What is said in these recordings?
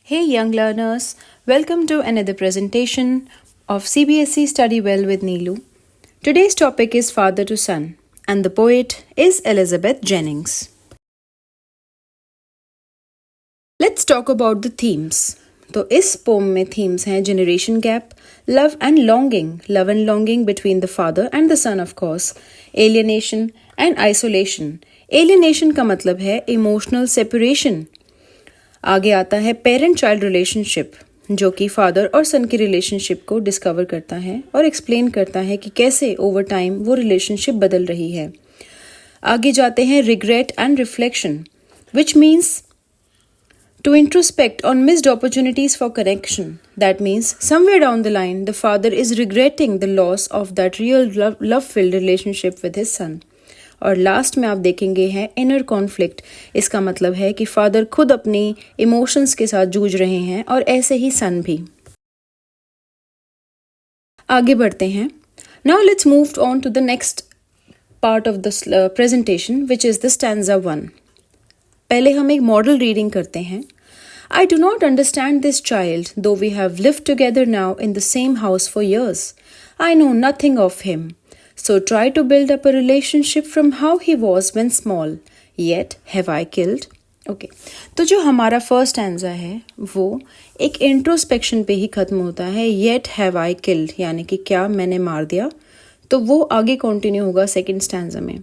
Hey young learners, welcome to another presentation of CBSE Study Well with Neelu. Today's topic is Father to Son and the poet is Elizabeth Jennings. Let's talk about the themes. तो इस pome में themes हैं generation gap, love and longing between the father and the son of course, alienation and isolation. Alienation का मतलब है emotional separation. आगे आता है पेरेंट चाइल्ड रिलेशनशिप जो कि फादर और सन की रिलेशनशिप को डिस्कवर करता है और एक्सप्लेन करता है कि कैसे ओवर टाइम वो रिलेशनशिप बदल रही है. आगे जाते हैं regret and reflection which means to introspect on missed opportunities for connection. That means somewhere down the line the father is regretting the loss of that real love-filled relationship with his son. और last में आप देखेंगे हैं inner conflict. इसका मतलब है कि father खुद अपनी इमोशंस के साथ जूझ रहे हैं और ऐसे ही सन भी. आगे बढ़ते हैं. Now let's move on to the next part of the presentation which is the stanza 1. पहले हम एक मॉडल रीडिंग करते हैं. I do not understand this child, though we have lived together now in the same house for years. I know nothing of him. So try to build up a relationship from how he was when small. Yet have I killed? Okay. तो जो हमारा first stanza है वो एक introspection पे ही खत्म होता है. Yet have I killed यानी कि क्या मैंने मार दिया. तो वो आगे कंटिन्यू होगा सेकंड स्टैंजा में.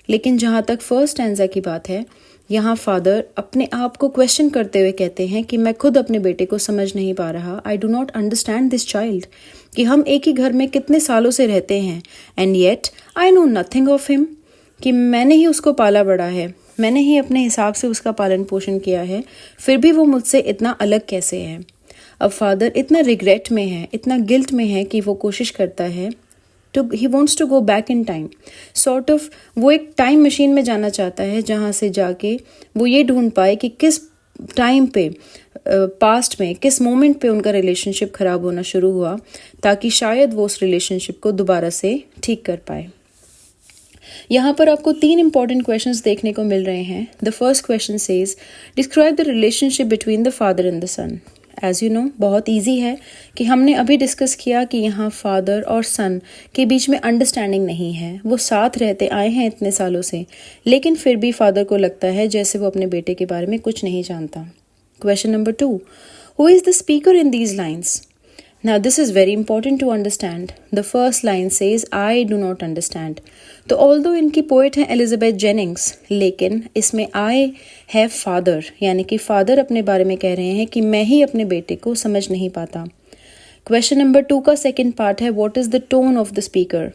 लेकिन जहाँ तक फर्स्ट स्टैंजा की बात है यहाँ फादर अपने आप को क्वेश्चन करते हुए कहते हैं कि मैं खुद अपने बेटे को समझ नहीं पा रहा. I do not understand this child कि हम एक ही घर में कितने सालों से रहते हैं. And yet I know nothing of him कि मैंने ही उसको पाला बड़ा है, मैंने ही अपने हिसाब से उसका पालन पोषण किया है, फिर भी वो मुझसे इतना अलग कैसे है. अब फादर इतना रिग्रेट में है, इतना गिल्ट में है कि वो कोशिश करता है he wants to go back in time. Sort of वो एक टाइम मशीन में जाना चाहता है जहाँ से जाके वो ये ढूंढ पाए कि किस टाइम पे पास्ट में किस मोमेंट पे उनका रिलेशनशिप खराब होना शुरू हुआ ताकि शायद वो उस रिलेशनशिप को दोबारा से ठीक कर पाए. यहाँ पर आपको 3 इंपॉर्टेंट क्वेश्चंस देखने को मिल रहे हैं. The first question says describe the relationship between the father and the son. As you know बहुत ईजी है कि हमने अभी डिस्कस किया कि यहाँ फादर और सन के बीच में अंडरस्टैंडिंग नहीं है. वो साथ रहते आए हैं इतने सालों से, लेकिन फिर भी फादर को लगता है जैसे वो अपने बेटे के बारे में कुछ नहीं जानता. Question number 2, who is the speaker in these lines. Now this is very important to understand. The first line says I do not understand. तो although इनकी पोएट है एलिजाबेथ जेनिंग्स, लेकिन इसमें I है फादर यानी कि फादर अपने बारे में कह रहे हैं कि मैं ही अपने बेटे को समझ नहीं पाता. क्वेश्चन नंबर 2 का सेकेंड पार्ट है what is the tone of the speaker.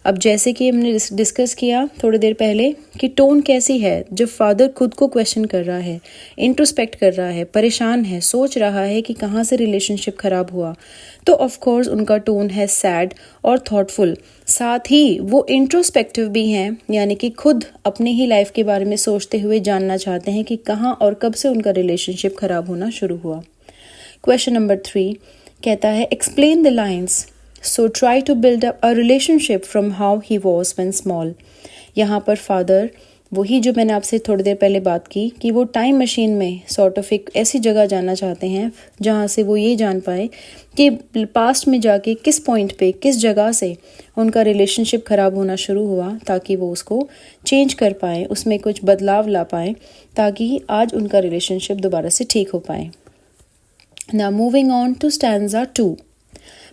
अब जैसे कि हमने डिस्कस किया थोड़ी देर पहले कि टोन कैसी है जब फादर खुद को क्वेश्चन कर रहा है, इंट्रोस्पेक्ट कर रहा है, परेशान है, सोच रहा है कि कहाँ से रिलेशनशिप खराब हुआ, तो ऑफ कोर्स उनका टोन है सैड और थॉटफुल. साथ ही वो इंट्रोस्पेक्टिव भी हैं यानी कि खुद अपनी ही लाइफ के बारे में सोचते हुए जानना चाहते हैं कि कहाँ और कब से उनका रिलेशनशिप खराब होना शुरू हुआ. क्वेश्चन नंबर 3 कहता है explain the lines. So try to build up a relationship from how he was when small. यहाँ पर फादर वही जो मैंने आपसे थोड़ी देर पहले बात की कि वो टाइम मशीन में सॉर्ट ऑफ एक ऐसी जगह जाना चाहते हैं जहाँ से वो ये जान पाए कि पास्ट में जाके किस पॉइंट पे किस जगह से उनका रिलेशनशिप ख़राब होना शुरू हुआ ताकि वो उसको चेंज कर पाएँ, उसमें कुछ बदलाव ला पाएँ ताकि आज उनका रिलेशनशिप दोबारा से ठीक हो पाए. Now moving on to stanza 2.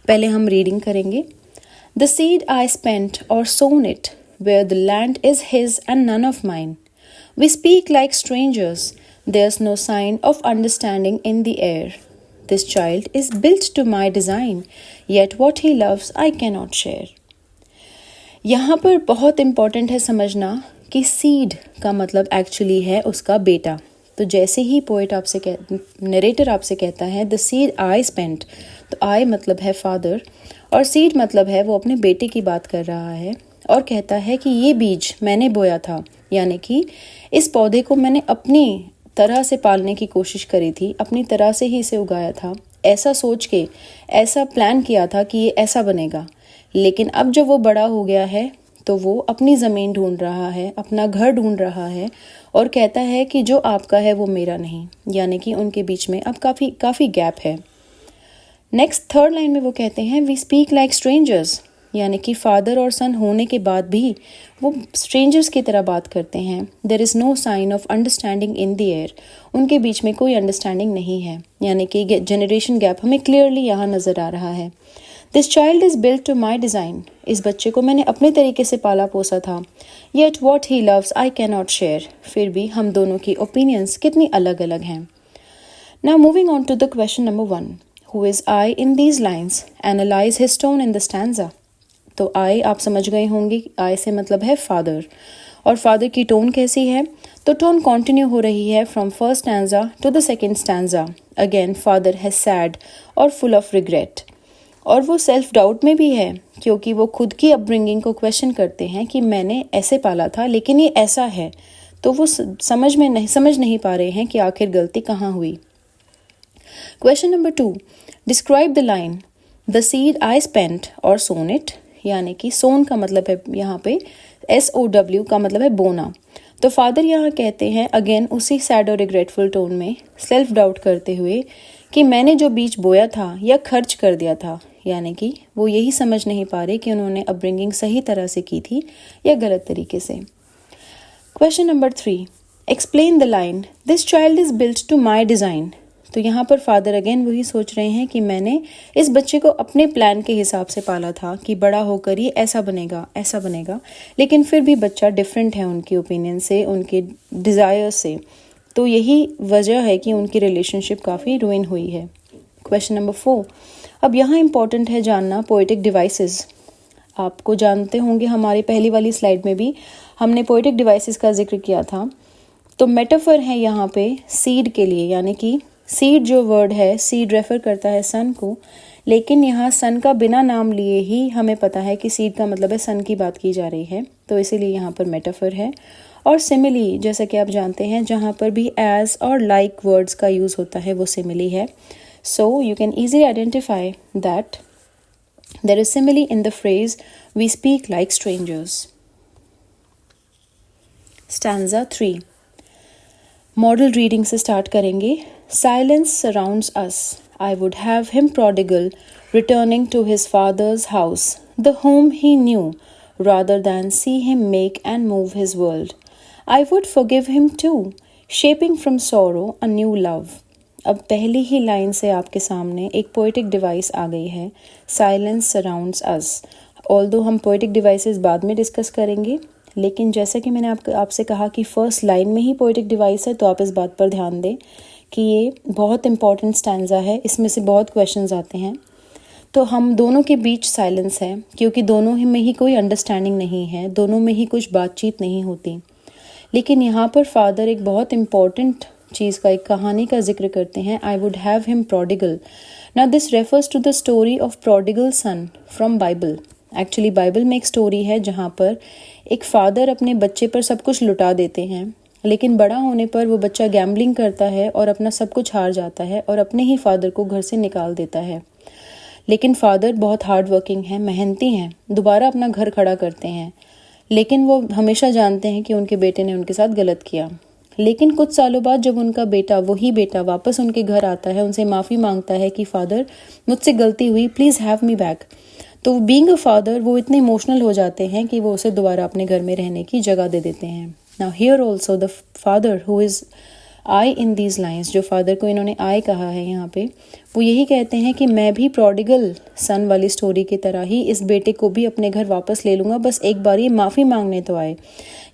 पहले हम रीडिंग करेंगे. The seed I spent or sown it, where the land is his and none of mine. We speak like strangers, there's no sign of understanding in the air. This child is built to my design, yet what he loves I cannot share. यहाँ पर बहुत important है समझना कि seed का मतलब actually है उसका बेटा. तो जैसे ही पोएट आपसे नरेटर आपसे कहता है द सीड आई स्पेंट, तो आई मतलब है फादर और सीड मतलब है वो अपने बेटे की बात कर रहा है और कहता है कि ये बीज मैंने बोया था यानी कि इस पौधे को मैंने अपनी तरह से पालने की कोशिश करी थी, अपनी तरह से ही इसे उगाया था, ऐसा सोच के ऐसा प्लान किया था कि ये ऐसा बनेगा. लेकिन अब जब वो बड़ा हो गया है तो वो अपनी ज़मीन ढूंढ रहा है, अपना घर ढूंढ रहा है और कहता है कि जो आपका है वो मेरा नहीं, यानी कि उनके बीच में अब काफ़ी गैप है। नेक्स्ट थर्ड लाइन में वो कहते हैं वी स्पीक लाइक स्ट्रेंजर्स, यानी कि फादर और सन होने के बाद भी वो स्ट्रेंजर्स की तरह बात करते हैं। There is no sign of understanding in the air, उनके बीच में कोई अंडरस्टैंडिंग नहीं है, यानी कि जनरेशन गैप हमें क्लियरली यहाँ नज़र आ रहा है। This child is built to my design, इस बच्चे को मैंने अपने तरीके से पाला पोसा था। Yet what he loves I can not share, फिर भी हम दोनों की ओपिनियंस कितनी अलग अलग हैं। Now moving on to the question number 1, who is I in these lines, analyse his tone in the stanza. तो आई आप समझ गए होंगे, आई से मतलब है फादर, और फादर की टोन कैसी है, तो टोन कंटिन्यू हो रही है from first stanza to the second stanza. Again father है सैड और फुल ऑफ रिग्रेट, और वो सेल्फ डाउट में भी है क्योंकि वो खुद की अपब्रिंगिंग को क्वेश्चन करते हैं कि मैंने ऐसे पाला था लेकिन ये ऐसा है, तो वो समझ नहीं पा रहे हैं कि आखिर गलती कहाँ हुई। Question number 2, describe the line the seed I spent और सोन इट, यानी कि सोन का मतलब है यहाँ पे SOW का मतलब है बोना। तो फादर यहाँ कहते हैं अगेन उसी सैड और रिग्रेटफुल टोन में, सेल्फ डाउट करते हुए कि मैंने जो बीज बोया था या खर्च कर दिया था, यानी कि वो यही समझ नहीं पा रहे कि उन्होंने अपब्रिंगिंग सही तरह से की थी या गलत तरीके से। Question number 3, explain the line this child is built to my design. तो यहाँ पर फादर अगेन वही सोच रहे हैं कि मैंने इस बच्चे को अपने प्लान के हिसाब से पाला था कि बड़ा होकर ये ऐसा बनेगा, लेकिन फिर भी बच्चा डिफरेंट है उनकी ओपिनियन से, उनके डिज़ायर से, तो यही वजह है कि उनकी रिलेशनशिप काफ़ी रुइन हुई है। क्वेश्चन नंबर 4, अब यहाँ इम्पॉर्टेंट है जानना पोएटिक डिवाइसेस। आपको जानते होंगे हमारी पहली वाली स्लाइड में भी हमने पोएटिक डिवाइसेस का जिक्र किया था। तो मेटाफर है यहाँ पे सीड के लिए, यानी कि सीड जो वर्ड है, सीड रेफर करता है सन को, लेकिन यहाँ सन का बिना नाम लिए ही हमें पता है कि सीड का मतलब है सन की बात की जा रही है, तो इसीलिए यहाँ पर मेटाफर है। और सिमिली, जैसा कि आप जानते हैं जहाँ पर भी एज और लाइक वर्ड्स का यूज़ होता है वो सिमिली है। So you can easily identify that there is simile in the phrase we speak like strangers. Stanza 3, model reading से स्टार्ट करेंगे। Silence surrounds us, I would have him prodigal returning to his father's house, the home he knew rather than see him make and move his world. I would forgive him too, shaping from sorrow a new love. अब पहली ही line से आपके सामने एक poetic device आ गई है, silence surrounds अस। Although हम poetic devices बाद में डिस्कस करेंगे, लेकिन जैसा कि मैंने आपसे कहा कि फर्स्ट लाइन में ही पोएटिक डिवाइस है, तो आप इस बात पर ध्यान दें कि ये बहुत इंपॉर्टेंट स्टैंजा है, इसमें से बहुत क्वेश्चंस आते हैं। तो हम दोनों के बीच साइलेंस है क्योंकि दोनों में ही कोई अंडरस्टैंडिंग नहीं है, दोनों में ही कुछ बातचीत नहीं होती। लेकिन यहाँ पर फादर एक बहुत इम्पॉर्टेंट चीज़ का, एक कहानी का जिक्र करते हैं, I would have him prodigal. Now this refers to the story of prodigal son from Bible. Actually Bible में एक स्टोरी है जहाँ पर एक फादर अपने बच्चे पर सब कुछ लुटा देते हैं, लेकिन बड़ा होने पर वो बच्चा गैम्बलिंग करता है और अपना सब कुछ हार जाता है और अपने ही फादर को घर से निकाल देता है। लेकिन फादर बहुत हार्ड वर्किंग हैं, मेहनती हैं, दोबारा अपना घर खड़ा करते हैं, लेकिन वो हमेशा जानते हैं कि उनके बेटे ने उनके साथ गलत किया। लेकिन कुछ सालों बाद जब उनका बेटा, वही बेटा वापस उनके घर आता है, उनसे माफ़ी मांगता है कि फादर मुझसे गलती हुई, प्लीज़ हैव मी बैक, तो बीइंग अ फादर वो इतने इमोशनल हो जाते हैं कि वो उसे दोबारा अपने घर में रहने की जगह दे देते हैं। Now here also the father who is I in these lines, जो फादर को इन्होंने आई कहा है यहाँ पे, वो यही कहते हैं कि मैं भी प्रोडिगल सन वाली स्टोरी की तरह ही इस बेटे को भी अपने घर वापस ले लूँगा, बस एक बार ये माफ़ी मांगने तो आए।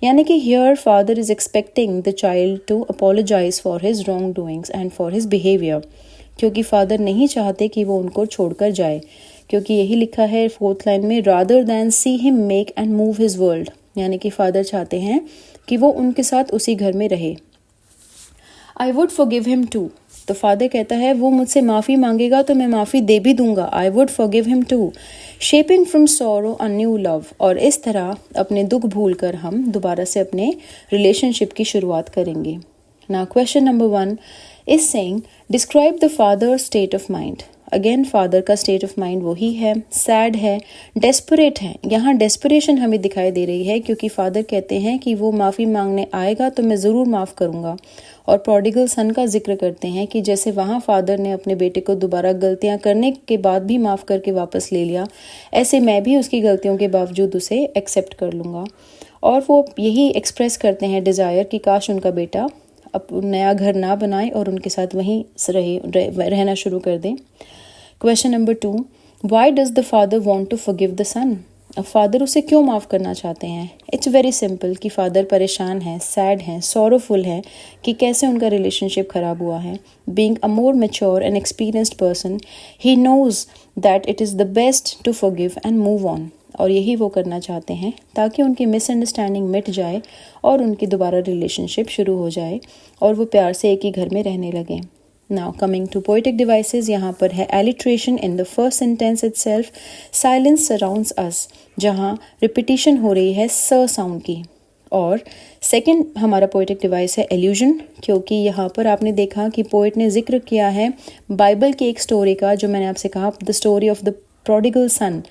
यानी कि here father is expecting the child to apologise for his wrong doings and for his behaviour, क्योंकि फादर नहीं चाहते कि वो उनको छोड़कर जाए, क्योंकि यही लिखा है 4th लाइन में, rather than see him make and move his world, यानी कि फादर चाहते हैं कि वो उनके साथ उसी घर में रहे। I would forgive him too, तो फादर कहता है वो मुझसे माफ़ी मांगेगा तो मैं माफ़ी दे भी दूंगा। I would forgive him too, shaping from sorrow a new love, और इस तरह अपने दुख भूल कर हम दोबारा से अपने रिलेशनशिप की शुरुआत करेंगे। Now question number 1 is saying describe the father state of mind. Again father का स्टेट ऑफ माइंड वही है, सैड है, डेस्परेट है। यहाँ डेस्परेशन हमें दिखाई दे रही है क्योंकि फादर कहते हैं कि वो माफ़ी मांगने आएगा तो मैं ज़रूर माफ़ करूँगा। और प्रोडिगल सन का जिक्र करते हैं कि जैसे वहाँ फादर ने अपने बेटे को दोबारा गलतियाँ करने के बाद भी माफ़ करके वापस ले लिया, ऐसे मैं भी उसकी गलतियों के बावजूद उसे एक्सेप्ट कर लूँगा। और वो यही एक्सप्रेस करते हैं डिज़ायर कि काश उनका बेटा अब नया घर ना बनाए और उनके साथ वहीं रहना शुरू कर दें। Question number 2, why does the father want to forgive the son? अब फादर उसे क्यों माफ़ करना चाहते हैं? इट्स वेरी सिंपल कि फादर परेशान हैं, सैड हैं, सॉरोफुल हैं कि कैसे उनका रिलेशनशिप ख़राब हुआ है। Being a more mature and experienced person, he knows that it is the best to forgive and move on. और यही वो करना चाहते हैं ताकि उनकी मिसअंडरस्टैंडिंग मिट जाए और उनकी दोबारा रिलेशनशिप शुरू हो जाए और वो प्यार से एक ही घर में रहने लगें। Now coming to poetic devices, यहाँ पर है alliteration in the first sentence itself, silence surrounds us, जहाँ रिपीटिशन हो रही है स साउंड की। और सेकंड हमारा पोएटिक डिवाइस है एल्यूजन, क्योंकि यहाँ पर आपने देखा कि पोएट ने जिक्र किया है बाइबल की एक स्टोरी का, जो मैंने आपसे कहा the story of the prodigal सन।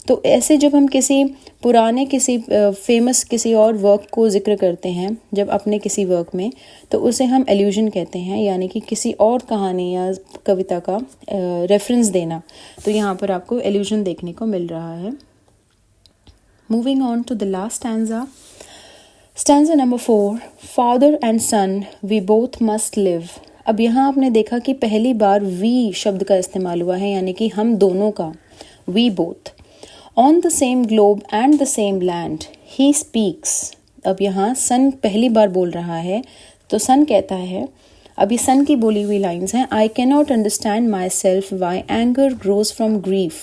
तो ऐसे जब हम किसी पुराने किसी फेमस किसी और वर्क को जिक्र करते हैं जब अपने किसी वर्क में, तो उसे हम एल्यूजन कहते हैं, यानी कि किसी और कहानी या कविता का रेफरेंस देना। तो यहाँ पर आपको एल्यूजन देखने को मिल रहा है। Moving on to the last stanza, stanza number 4, father and son we both must live. अब यहाँ आपने देखा कि पहली बार वी शब्द का इस्तेमाल हुआ है, यानी कि हम दोनों का, we both. On the same globe and the same land he speaks. अब यहाँ सन पहली बार बोल रहा है, तो सन कहता है, अभी सन की बोली हुई लाइन्स हैं, I can not understand myself why anger grows from grief,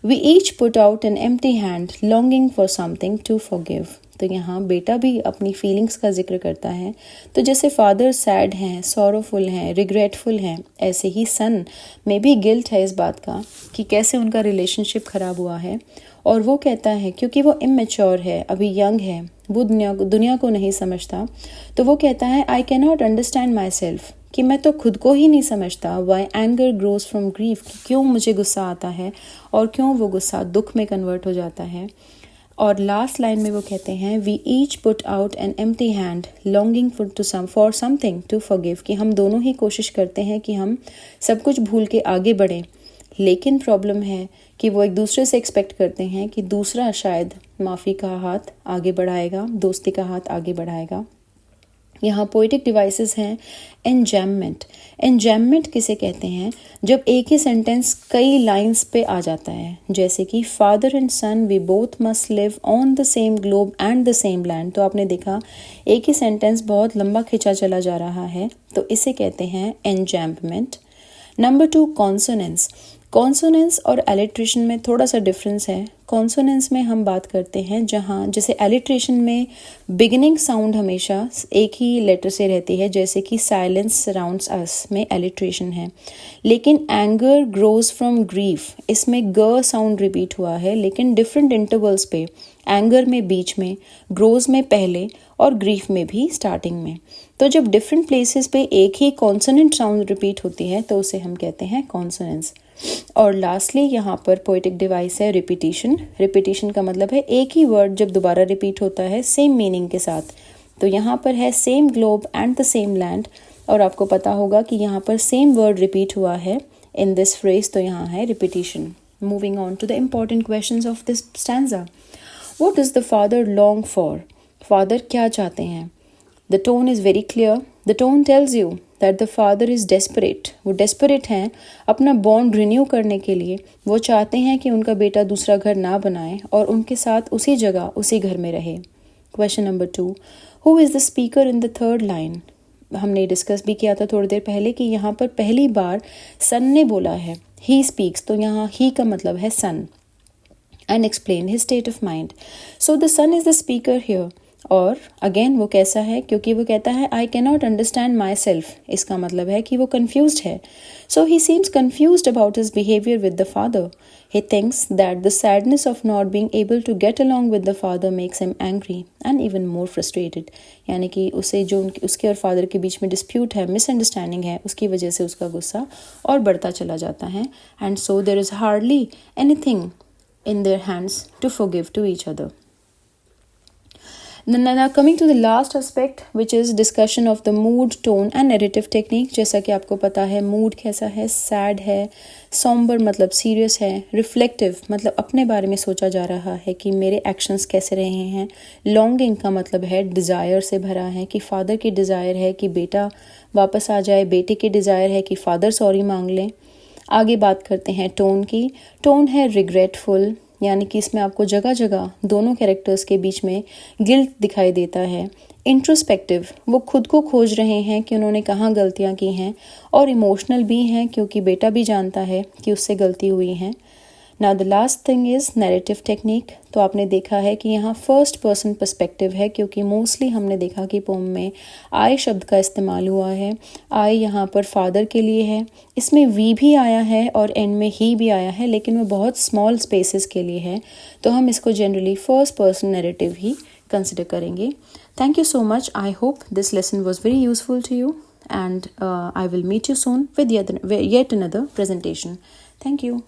we each put out an empty hand longing for something to forgive. तो यहाँ बेटा भी अपनी फीलिंग्स का जिक्र करता है। तो जैसे फादर सैड हैं, सॉरोफुल हैं, रिग्रेटफुल हैं, ऐसे ही सन में भी गिल्ट है इस बात का कि कैसे उनका रिलेशनशिप ख़राब हुआ है। और वो कहता है क्योंकि वो इमेच्योर है, अभी यंग है, वो दुनिया को नहीं समझता, तो वो कहता है I can not understand myself, कि मैं तो खुद को ही नहीं समझता। Why anger grows from grief, कि क्यों मुझे गुस्सा आता है और क्यों वो गुस्सा दुख में कन्वर्ट हो जाता है। और लास्ट लाइन में वो कहते हैं we each put out an empty hand longing for something to forgive, कि हम दोनों ही कोशिश करते हैं कि हम सब कुछ भूल के आगे बढ़ें, लेकिन प्रॉब्लम है कि वो एक दूसरे से एक्सपेक्ट करते हैं कि दूसरा शायद माफ़ी का हाथ आगे बढ़ाएगा, दोस्ती का हाथ आगे बढ़ाएगा। यहाँ पोइटिक डिवाइसेस हैं एनजैममेंट। एनजैममेंट किसे कहते हैं? जब एक ही सेंटेंस कई लाइंस पे आ जाता है, जैसे कि father and son we both must live on the same globe and the same land. तो आपने देखा एक ही सेंटेंस बहुत लंबा खिंचा चला जा रहा है, तो इसे कहते हैं एनजैममेंट। Number 2, consonance. कॉन्सोनेंस और एलिट्रेशन में थोड़ा सा डिफरेंस है। कॉन्सोनेंस में हम बात करते हैं जहाँ जैसे एलिट्रेशन में बिगिनिंग साउंड हमेशा एक ही लेटर से रहती है, जैसे कि साइलेंस सराउंड्स अस में एलिट्रेशन है। लेकिन एंगर ग्रोज फ्रॉम ग्रीफ, इसमें ग साउंड रिपीट हुआ है, लेकिन डिफरेंट इंटरवल्स पे। एंगर में बीच में, ग्रोज में पहले और ग्रीफ में भी स्टार्टिंग में। तो जब डिफरेंट प्लेसेस पे एक ही कॉन्सोनेंट साउंड रिपीट होती है तो उसे हम कहते हैं कॉन्सोनेंस। और लास्टली यहाँ पर पोइटिक डिवाइस है रिपीटिशन। रिपीटिशन का मतलब है एक ही वर्ड जब दोबारा रिपीट होता है सेम मीनिंग के साथ। तो यहाँ पर है same globe and the same land, और आपको पता होगा कि यहाँ पर सेम वर्ड रिपीट हुआ है इन दिस फ्रेज, तो यहाँ है repetition. Moving on to the important questions of this stanza. What does the father long for? Father क्या चाहते हैं? The tone is very clear. The tone tells you that the father is desperate. वो desperate हैं अपना bond renew करने के लिए। वो चाहते हैं कि उनका बेटा दूसरा घर ना बनाए और उनके साथ उसी जगह उसी घर में रहे। Question number 2, who is the speaker in the third line? हमने डिस्कस भी किया था थोड़ी देर पहले कि यहाँ पर पहली बार सन ने बोला है ही स्पीक्स, तो यहाँ ही का मतलब है सन, and explain his state of mind. So the son is the speaker here. और अगेन वो कैसा है, क्योंकि वो कहता है I can not understand myself, इसका मतलब है कि वो कन्फ्यूज्ड है. So he seems confused about his behaviour with the father. He thinks that the sadness of not being able to get along with the father makes him angry and even more frustrated. यानी कि उसे जो उसके और father के बीच में dispute है, misunderstanding है, उसकी वजह से उसका गुस्सा और बढ़ता चला जाता है. And so there is hardly anything in their hands to forgive to each other. Now coming to the last aspect, which is discussion of the mood, tone and narrative technique. जैसा कि आपको पता है mood कैसा है, sad है, somber मतलब serious है, reflective मतलब अपने बारे में सोचा जा रहा है कि मेरे actions कैसे रहे हैं, longing का मतलब है desire से भरा है कि father की desire है कि बेटा वापस आ जाए, बेटे की desire है कि father sorry मांग लें. आगे बात करते हैं टोन की. टोन है रिग्रेटफुल, यानी कि इसमें आपको जगह जगह दोनों कैरेक्टर्स के बीच में गिल्ट दिखाई देता है. इंट्रोस्पेक्टिव, वो खुद को खोज रहे हैं कि उन्होंने कहाँ गलतियाँ की हैं. और इमोशनल भी हैं क्योंकि बेटा भी जानता है कि उससे गलती हुई है. Now the last thing is narrative technique. तो आपने देखा है कि यहाँ फर्स्ट पर्सन पर्सपेक्टिव है, क्योंकि मोस्टली हमने देखा कि पोम में आई शब्द का इस्तेमाल हुआ है. आई यहाँ पर फादर के लिए है, इसमें वी भी आया है और एंड में ही भी आया है, लेकिन वो बहुत स्मॉल स्पेसेस के लिए है, तो हम इसको जनरली फर्स्ट पर्सन नैरेटिव ही कंसिडर करेंगे. Thank you so much. I hope this lesson was very useful to you and I will meet you soon with yet another presentation. Thank you.